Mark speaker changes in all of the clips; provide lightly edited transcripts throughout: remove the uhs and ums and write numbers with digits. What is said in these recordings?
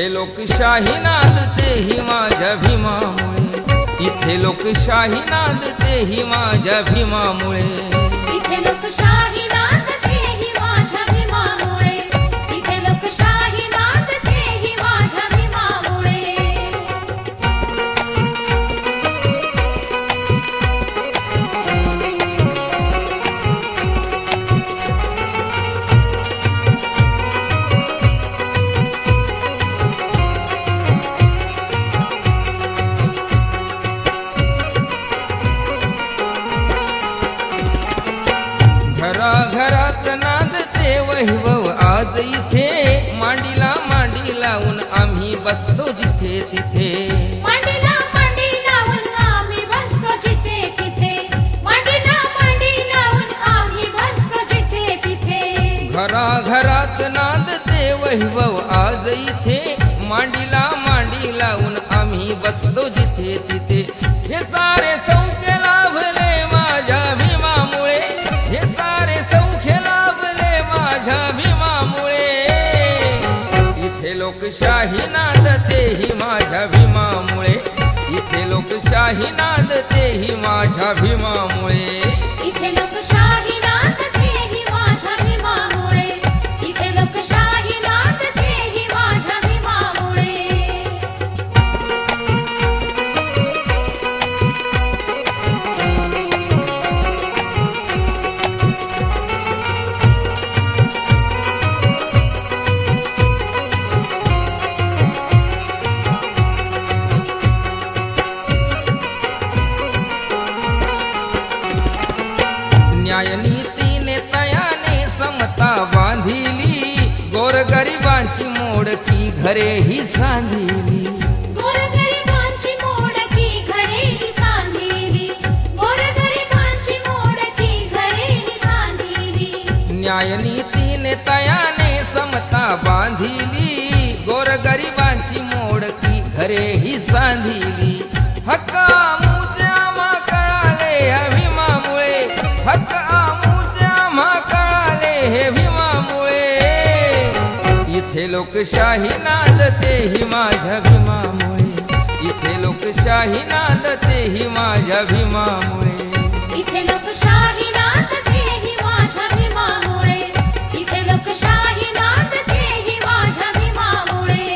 Speaker 1: इथे लोकशाही नांदतेही माझ्या भीमामुळे, इथे लोकशाही नांदतेही माझ्या भीमामुळे,
Speaker 2: इथे लोकशाही नांदतेही माझ्या भीमामुळे, इथे लोकशाही नांदतेही माझ्या भीमामुळे।
Speaker 1: घराघरात नांदते वैभव आज इथे, मांडीला मांडी लावून आम्ही बसतो जिथे तिथे,
Speaker 2: मांडीला मांडी लावून आम्ही बसतो जिथे तिथे, मांडीला मांडी लावून आम्ही बसतो जिथे तिथे।
Speaker 1: घराघरात नांदते वैभव आज इथे, मांडीला मांडी लावून आम्ही बसतो जिथे तिथे। हे सारे सौख्य लाभले माझ्या भीमामुळे, हे सारे सौख्य लाभले माझ्या भीमामुळे, इथे लोकशाही नांदतेही माझ्या भीमामुळे, इथे लोकशाही नांदतेही माझ्या भीमामुळे,
Speaker 2: इथे लोकशाही नांदतेही माझ्या भीमामुळे, इथे लोकशाही नांदतेही माझ्या भीमामुळे।
Speaker 1: न्याय नीतीने तयाने समता बांधिली, गोरगरिबांची मोडकी घरे ही सांधिली,
Speaker 2: गोरगरिबांची मोडकी घरे ही सांधिली, गोरगरिबांची मोडकी घरे ही सांधिली।
Speaker 1: न्याय नीतीने तयाने समता बांधिली, गोरगरिबांची मोडकी घरे ही सांधिली। हक्क आमूचे आम्हा कळाले या भीमामुळे, हक्क आमूचे आम्हा कळाले हे भीमामुळे, इथे लोकशाही नांदतेही माझ्या भीमामुळे, इथे लोकशाही नांदतेही माझ्या भीमामुळे,
Speaker 2: इथे लोकशाही नांदतेही माझ्या भीमामुळे, इथे लोकशाही नांदतेही माझ्या भीमामुळे।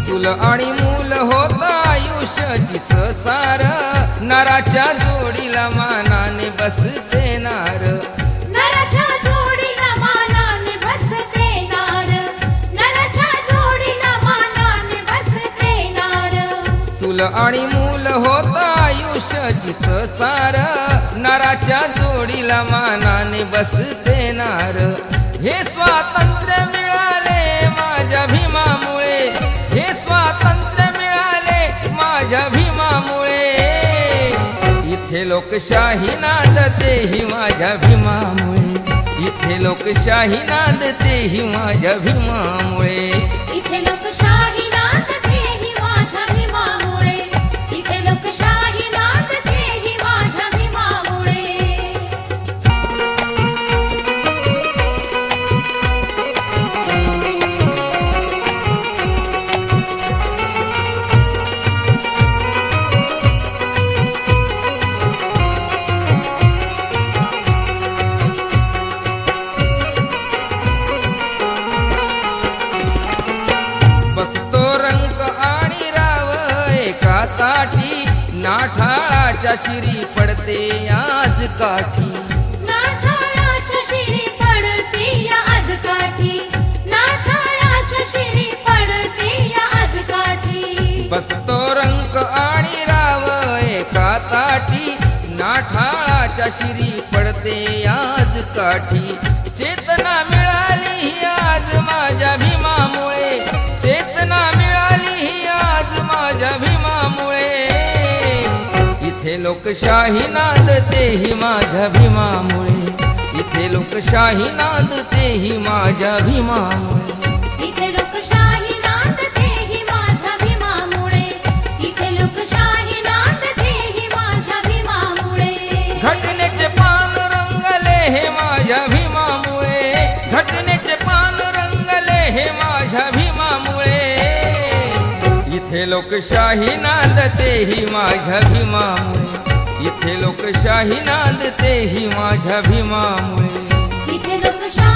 Speaker 1: चूल आणि मूल होत आयुष्याचीच सार, नराच्या जोडीला मानाने बसते नार,
Speaker 2: नराच्या जोडीला मानाने बसते नार, नराच्या जोडीला मानाने बसते नार।
Speaker 1: चूल आणि मूल होत आयुष्याचीच सार, नराच्या जोडीला मानाने बसते नार। हे स्वातंत्र्य मिळाले माझ्या भीमामुळे, हे स्वातंत्र्य मिळाले माझ्या भीमामुळे, इथे लोकशाही नांदतेही माझ्या भीमामुळे, इथे लोकशाही नांदतेही माझ्या भीमामुळे,
Speaker 2: इथे लोकशाही नांदतेही माझ्या भीमामुळे, इथे लोकशाही नांदतेही माझ्या भीमामुळे।
Speaker 1: बसतो रंक आणि राव एका ताठी, नाठाळाच्या शिरी पडते आज काठी,
Speaker 2: नाठाळाच्या शिरी पडते आज काठी, नाठाळाच्या शिरी पडते आज काठी।
Speaker 1: बसतो रंक आणि राव एका ताठी, नाठाळाच्या शिरी पडते आज काठी। चेतना मिळाली ही आज माझ्या भीमामुळे, चेतना मिळाली ही आज माझ्या भीमामुळे, इथे लोकशाही नांदते ही माझ्या भीमामुळे, इथे लोकशाही नांदतेही माझ्या भीमामुळे
Speaker 2: इथे लोकशाही नांदतेही माझ्या भीमामुळे इथे लोकशाही नांदतेही माझ्या भीमामुळे
Speaker 1: घटनेचे पान रंगले हे माझ्या भीमामुळे घटनेचे पान रंगले हे माझ्या भीमामुळे इथे लोकशाही नांदतेही माझ्या भीमामुळे इथे लोकशाही नांदतेही माझ्या भीमामुळे
Speaker 2: इथे लोकशाही